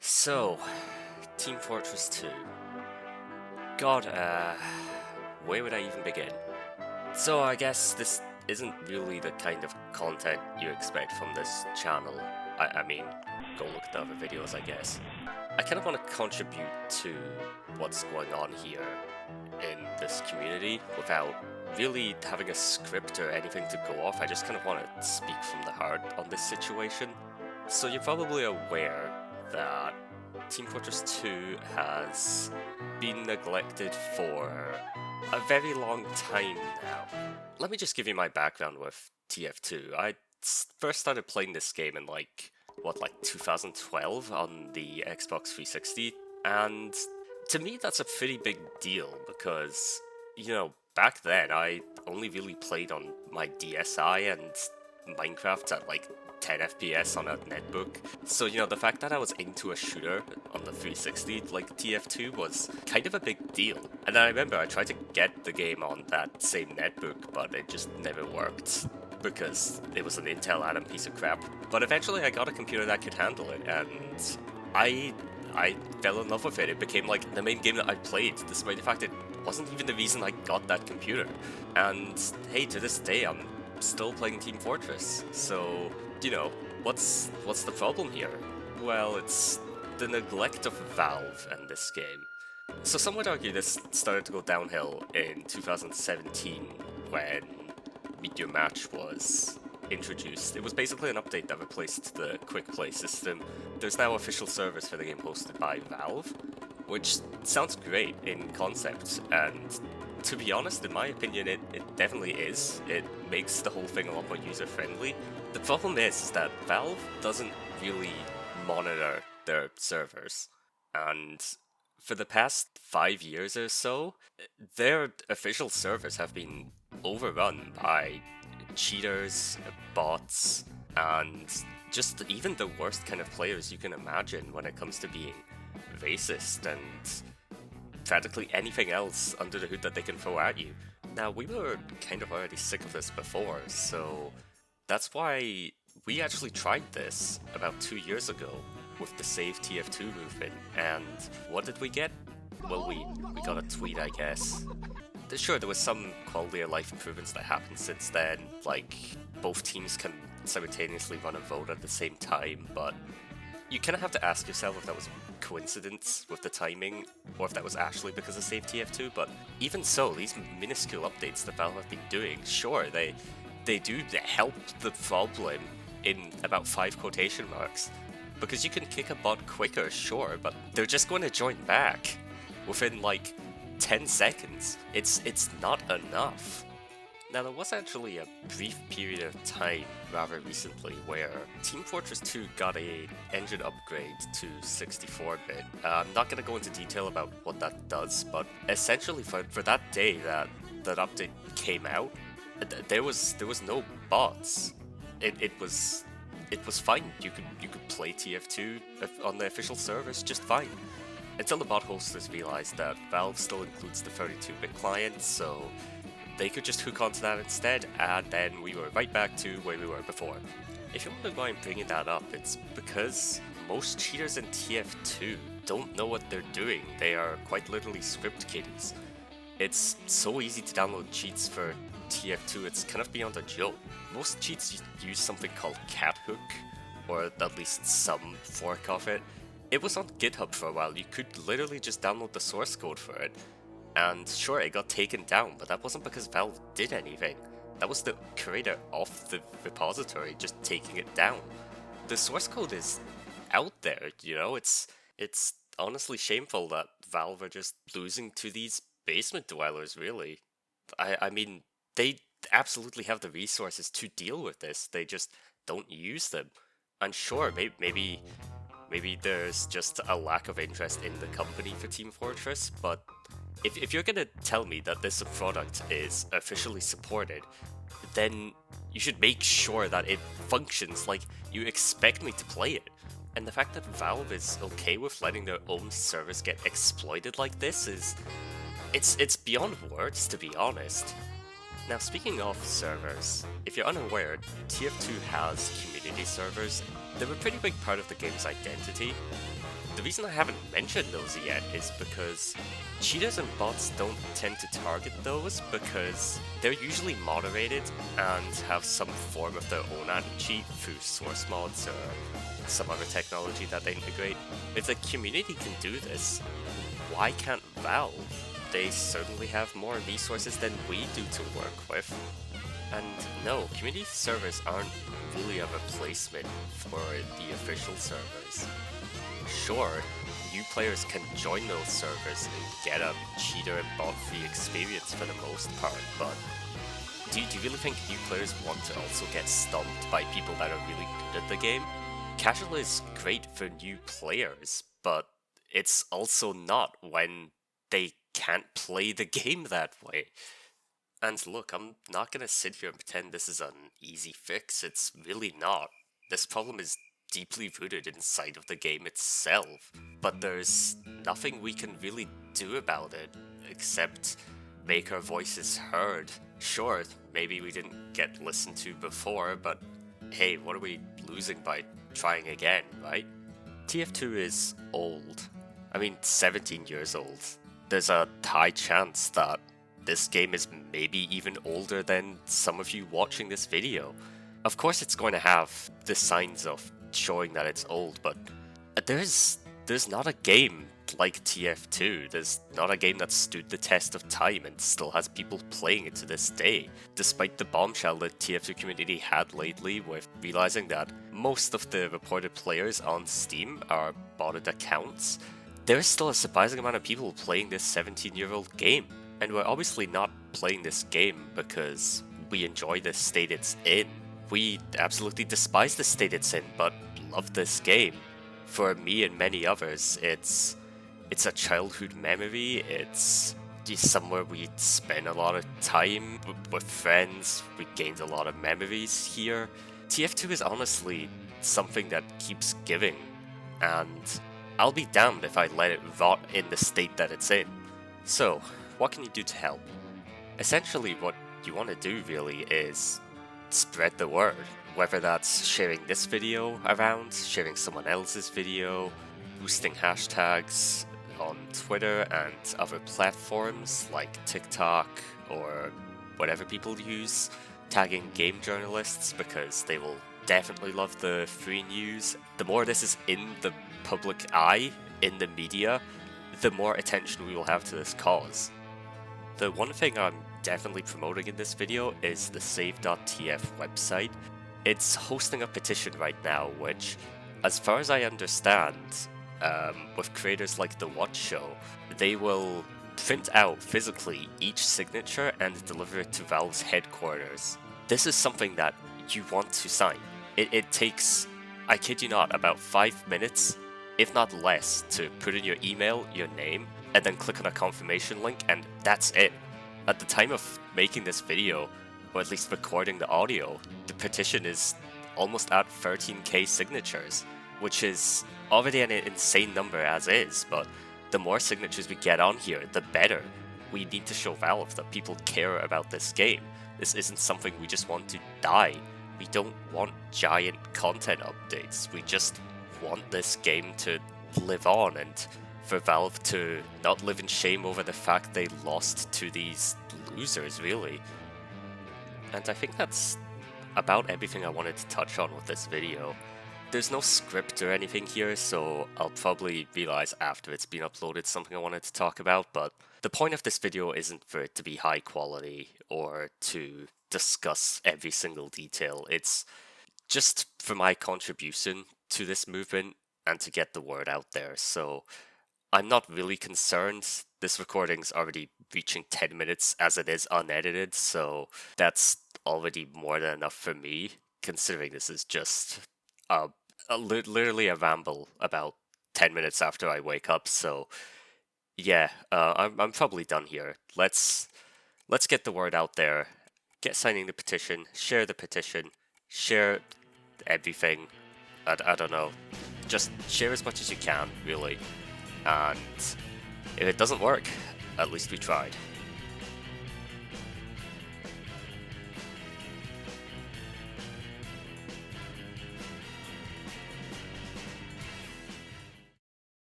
So, Team Fortress 2. God, where would I even begin? So, I guess this isn't really the kind of content you expect from this channel. I mean, go look at the other videos, I guess. I kind of want to contribute to what's going on here in this community without really having a script or anything to go off. I just kind of want to speak from the heart on this situation. So you're probably aware that Team Fortress 2 has been neglected for a very long time now. Let me just give you my background with TF2. I first started playing this game in like 2012 on the Xbox 360, and to me that's a pretty big deal because, back then I only really played on my DSi and Minecraft at like 10 FPS on a netbook. So, the fact that I was into a shooter on the 360 like TF2 was kind of a big deal. And I remember I tried to get the game on that same netbook, but it just never worked because it was an Intel Atom piece of crap. But eventually I got a computer that could handle it, and I fell in love with it. It became like the main game that I played, despite the fact it wasn't even the reason I got that computer. And hey, to this day I'm still playing Team Fortress. So, what's the problem here? Well, it's the neglect of Valve and this game. So some would argue this started to go downhill in 2017 when Meteor Match was introduced. It was basically an update that replaced the quick play system. There's now official servers for the game hosted by Valve, which sounds great in concept, and to be honest, in my opinion, it definitely is. It makes the whole thing a lot more user-friendly. The problem is that Valve doesn't really monitor their servers, and for the past 5 years or so, their official servers have been overrun by cheaters, bots, and just even the worst kind of players you can imagine when it comes to being racist and practically anything else under the hood that they can throw at you. Now, we were kind of already sick of this before, so that's why we actually tried this about 2 years ago with the Save TF2 movement, and what did we get? Well, we got a tweet, I guess. Sure, there was some quality of life improvements that happened since then, like both teams can simultaneously run a vote at the same time, but you kind of have to ask yourself if that was coincidence with the timing, or if that was actually because of Save TF2, but even so, these minuscule updates that Valve have been doing, sure, they do help the problem in about 5 quotation marks, because you can kick a bot quicker, sure, but they're just going to join back within like 10 seconds. It's not enough. Now, there was actually a brief period of time rather recently where Team Fortress 2 got a engine upgrade to 64-bit. I'm not going to go into detail about what that does, but essentially for that day that update came out, there was no bots. It was fine. You could play TF2 on the official servers just fine. Until the bot hosters realized that Valve still includes the 32-bit client, so they could just hook onto that instead, and then we were right back to where we were before. If you wonder why I'm bringing that up, it's because most cheaters in TF2 don't know what they're doing. They are quite literally script kiddies. It's so easy to download cheats for TF2, it's kind of beyond a joke. Most cheats use something called Cathook, or at least some fork of it. It was on GitHub for a while. You could literally just download the source code for it. And sure, it got taken down, but that wasn't because Valve did anything. That was the creator of the repository just taking it down. The source code is out there, it's honestly shameful that Valve are just losing to these basement dwellers, really. I mean, they absolutely have the resources to deal with this, they just don't use them. And sure, maybe there's just a lack of interest in the company for Team Fortress, but if you're gonna tell me that this product is officially supported, then you should make sure that it functions like you expect me to play it. And the fact that Valve is okay with letting their own servers get exploited like this it's beyond words, to be honest. Now, speaking of servers, if you're unaware, TF2 has community servers. They're a pretty big part of the game's identity. the reason I haven't mentioned those yet is because cheaters and bots don't tend to target those because they're usually moderated and have some form of their own anti-cheat through source mods or some other technology that they integrate. If the community can do this, why can't Valve? They certainly have more resources than we do to work with. And no, community servers aren't really a replacement for the official servers. Sure, new players can join those servers and get a cheater and bot-free experience for the most part, but do you really think new players want to also get stomped by people that are really good at the game? Casual is great for new players, but it's also not when they can't play the game that way. And look, I'm not gonna sit here and pretend this is an easy fix, it's really not. This problem is deeply rooted inside of the game itself, but there's nothing we can really do about it, except make our voices heard. Sure, maybe we didn't get listened to before, but hey, what are we losing by trying again, right? TF2 is old. I mean, 17 years old. There's a high chance that this game is maybe even older than some of you watching this video. Of course it's going to have the signs of showing that it's old, but there's not a game like TF2. There's not a game that stood the test of time and still has people playing it to this day. Despite the bombshell the TF2 community had lately with realizing that most of the reported players on Steam are botted accounts, there's still a surprising amount of people playing this 17-year-old game. And we're obviously not playing this game because we enjoy the state it's in. We absolutely despise the state it's in, but love this game. For me and many others, it's a childhood memory, it's somewhere we spend a lot of time with friends, we gained a lot of memories here. TF2 is honestly something that keeps giving, and I'll be damned if I let it rot in the state that it's in. So, what can you do to help? Essentially, what you want to do really is spread the word. Whether that's sharing this video around, sharing someone else's video, boosting hashtags on Twitter and other platforms like TikTok or whatever people use, tagging game journalists because they will definitely love the free news. The more this is in the public eye, in the media, the more attention we will have to this cause. The one thing I'm definitely promoting in this video is the save.tf website. It's hosting a petition right now, which, as far as I understand, with creators like The Watch Show, they will print out physically each signature and deliver it to Valve's headquarters. This is something that you want to sign. It takes, I kid you not, about 5 minutes, if not less, to put in your email, your name, and then click on a confirmation link, and that's it. At the time of making this video, or at least recording the audio, the petition is almost at 13k signatures, which is already an insane number as is, but the more signatures we get on here, the better. We need to show Valve that people care about this game. This isn't something we just want to die. We don't want giant content updates. We just want this game to live on and for Valve to not live in shame over the fact they lost to these losers, really. And I think that's about everything I wanted to touch on with this video. There's no script or anything here, so I'll probably realize after it's been uploaded something I wanted to talk about, but the point of this video isn't for it to be high quality or to discuss every single detail. It's just for my contribution to this movement and to get the word out there. So I'm not really concerned. This recording's already reaching 10 minutes as it is unedited, so that's already more than enough for me, considering this is just literally a ramble about 10 minutes after I wake up. So yeah, I'm probably done here. Let's get the word out there. Get signing the petition, share everything. I don't know. Just share as much as you can, really. And if it doesn't work, at least we tried.